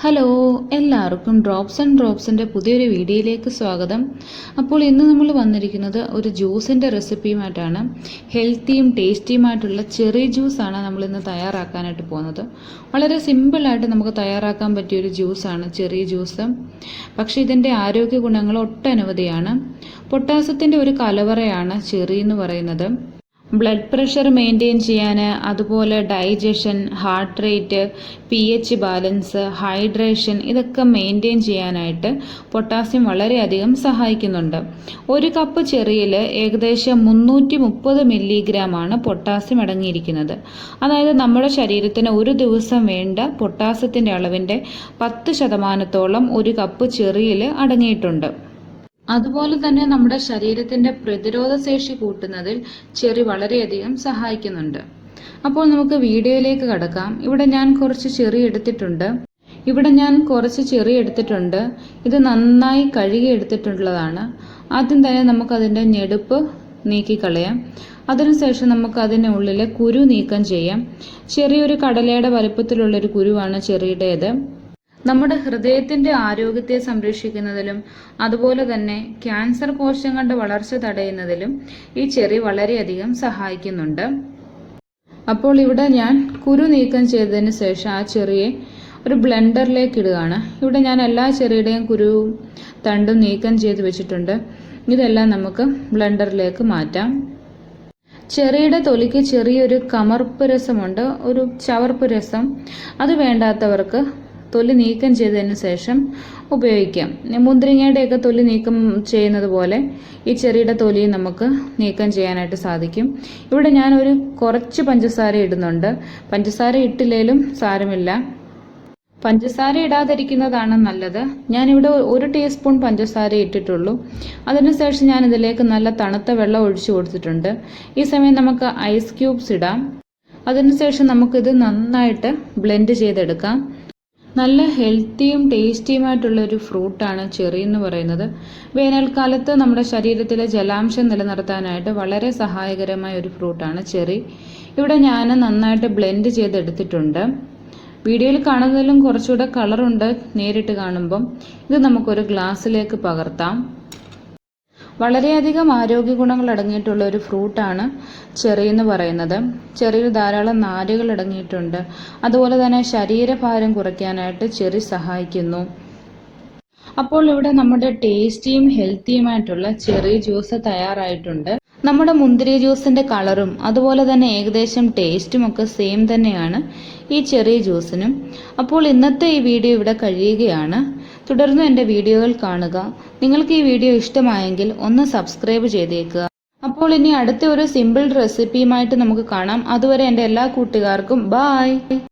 Hello, എല്ലാവർക്കും drops and ഡ്രോപ്സിൻ്റെ പുതിയൊരു വീഡിയോയിലേക്ക് സ്വാഗതം. അപ്പോൾ ഇന്ന് നമ്മൾ വന്നിരിക്കുന്നത് ഒരു ജ്യൂസിൻ്റെ റെസിപ്പിയുമായിട്ടാണ്. ഹെൽത്തിയും ടേസ്റ്റിയുമായിട്ടുള്ള ചെറി ജ്യൂസാണ് നമ്മളിന്ന് തയ്യാറാക്കാനായിട്ട് പോകുന്നത്. വളരെ സിമ്പിളായിട്ട് നമുക്ക് തയ്യാറാക്കാൻ പറ്റിയൊരു ജ്യൂസാണ് ചെറി ജ്യൂസ്. പക്ഷേ ഇതിൻ്റെ ആരോഗ്യ ഗുണങ്ങൾ ഒട്ടനവധിയാണ്. പൊട്ടാസ്യത്തിൻ്റെ ഒരു കലവറയാണ് ചെറി എന്ന് പറയുന്നത്. ബ്ലഡ് പ്രഷർ മെയിൻറ്റെയിൻ ചെയ്യാൻ, അതുപോലെ digestion, heart rate, pH balance, hydration ഇതൊക്കെ മെയിൻറ്റെയിൻ ചെയ്യാനായിട്ട് പൊട്ടാസ്യം വളരെയധികം സഹായിക്കുന്നുണ്ട്. ഒരു കപ്പ് ചെറിയിൽ ഏകദേശം 330 മില്ലിഗ്രാമാണ് പൊട്ടാസ്യം അടങ്ങിയിരിക്കുന്നത്. അതായത് നമ്മുടെ ശരീരത്തിന് ഒരു ദിവസം വേണ്ട പൊട്ടാസ്യത്തിൻ്റെ അളവിൻ്റെ 10% ഒരു കപ്പ് ചെറിയിൽ അടങ്ങിയിട്ടുണ്ട്. അതുപോലെ തന്നെ നമ്മുടെ ശരീരത്തിന്റെ പ്രതിരോധ ശേഷി കൂട്ടുന്നതിൽ ചെറി വളരെയധികം സഹായിക്കുന്നുണ്ട്. അപ്പോൾ നമുക്ക് വീഡിയോയിലേക്ക് കടക്കാം. ഇവിടെ ഞാൻ കുറച്ച് ചെറി എടുത്തിട്ടുണ്ട്. ഇത് നന്നായി കഴുകി എടുത്തിട്ടുള്ളതാണ്. ആദ്യം തന്നെ നമുക്കതിൻ്റെ ഞെടുപ്പ് നീക്കിക്കളയാം. അതിനുശേഷം നമുക്ക് അതിൻ്റെ ഉള്ളിലെ കുരു നീക്കം ചെയ്യാം. ചെറിയൊരു കടലയുടെ വലുപ്പത്തിലുള്ളൊരു കുരുവാണ് ചെറിയുടേത്. നമ്മുടെ ഹൃദയത്തിന്റെ ആരോഗ്യത്തെ സംരക്ഷിക്കുന്നതിലും അതുപോലെ തന്നെ ക്യാൻസർ കോശങ്ങളുടെ വളർച്ച തടയുന്നതിലും ഈ ചെറി വളരെയധികം സഹായിക്കുന്നുണ്ട്. അപ്പോൾ ഇവിടെ ഞാൻ കുരു നീക്കം ചെയ്തതിന് ശേഷം ആ ചെറിയെ ഒരു ബ്ലെൻഡറിലേക്ക് ഇടുകയാണ്. ഇവിടെ ഞാൻ എല്ലാ ചെറിയുടെയും കുരുവും തണ്ടും നീക്കം ചെയ്ത് വെച്ചിട്ടുണ്ട്. ഇതെല്ലാം നമുക്ക് ബ്ലെൻഡറിലേക്ക് മാറ്റാം. ചെറിയുടെ തൊലിക്ക് ചെറിയൊരു കമർപ്പ് രസമുണ്ട്, ഒരു ചവർപ്പ് രസം. അത് വേണ്ടാത്തവർക്ക് തൊലി നീക്കം ചെയ്തതിന് ശേഷം ഉപയോഗിക്കാം. മുന്തിരിങ്ങയുടെയൊക്കെ തൊലി നീക്കം ചെയ്യുന്നത് പോലെ ഈ ചെറിയുടെ തൊലി നമുക്ക് നീക്കം ചെയ്യാനായിട്ട് സാധിക്കും. ഇവിടെ ഞാൻ കുറച്ച് പഞ്ചസാര ഇടുന്നുണ്ട്. പഞ്ചസാര ഇട്ടില്ലേലും സാരമില്ല, പഞ്ചസാര ഇടാതിരിക്കുന്നതാണ് നല്ലത്. ഞാനിവിടെ 1 ടീസ്പൂൺ പഞ്ചസാര ഇട്ടിട്ടുള്ളൂ. അതിനുശേഷം ഞാൻ ഇതിലേക്ക് നല്ല തണുത്ത വെള്ളം ഒഴിച്ചു കൊടുത്തിട്ടുണ്ട്. ഈ സമയം നമുക്ക് ഐസ് ക്യൂബ്സ് ഇടാം. അതിനുശേഷം നമുക്കിത് നന്നായിട്ട് ബ്ലെൻഡ് ചെയ്തെടുക്കാം. നല്ല ഹെൽത്തിയും ടേസ്റ്റിയുമായിട്ടുള്ള ഒരു ഫ്രൂട്ടാണ് ചെറി എന്ന് പറയുന്നത്. വേനൽക്കാലത്ത് നമ്മുടെ ശരീരത്തിലെ ജലാംശം നിലനിർത്താനായിട്ട് വളരെ സഹായകരമായ ഒരു ഫ്രൂട്ടാണ് ചെറി. ഇവിടെ ഞാൻ നന്നായിട്ട് ബ്ലെൻഡ് ചെയ്തെടുത്തിട്ടുണ്ട്. വീഡിയോയിൽ കാണുന്നതിലും കുറച്ചുകൂടെ കളറുണ്ട് നേരിട്ട് കാണുമ്പം. ഇത് നമുക്കൊരു ഗ്ലാസ്സിലേക്ക് പകർത്താം. വളരെയധികം ആരോഗ്യ ഗുണങ്ങൾ അടങ്ങിയിട്ടുള്ള ഒരു ഫ്രൂട്ടാണ് ചെറി എന്ന് പറയുന്നത്. ചെറിയിൽ ധാരാളം നാരുകൾ അടങ്ങിയിട്ടുണ്ട്. അതുപോലെ തന്നെ ശരീരഭാരം കുറയ്ക്കാനായിട്ട് ചെറി സഹായിക്കുന്നു. അപ്പോൾ ഇവിടെ നമ്മുടെ ടേസ്റ്റിയും ഹെൽത്തിയുമായിട്ടുള്ള ചെറി ജ്യൂസ് തയ്യാറായിട്ടുണ്ട്. നമ്മുടെ മുന്തിരി ജ്യൂസിന്റെ കളറും അതുപോലെ തന്നെ ഏകദേശം ടേസ്റ്റും ഒക്കെ സെയിം തന്നെയാണ് ഈ ചെറി ജ്യൂസിനും. അപ്പോൾ ഇന്നത്തെ ഈ വീഡിയോ ഇവിടെ കഴിയുകയാണ്. തുടർന്ന് എൻ്റെ വീഡിയോകൾ കാണുക. നിങ്ങൾക്ക് ഈ വീഡിയോ ഇഷ്ടമായെങ്കിൽ ഒന്ന് സബ്സ്ക്രൈബ് ചെയ്തേക്കുക. അപ്പോൾ ഇനി അടുത്ത ഒരു സിമ്പിൾ റെസിപ്പിയുമായിട്ട് നമുക്ക് കാണാം. അതുവരെ എൻ്റെ എല്ലാ കൂട്ടുകാർക്കും ബൈ.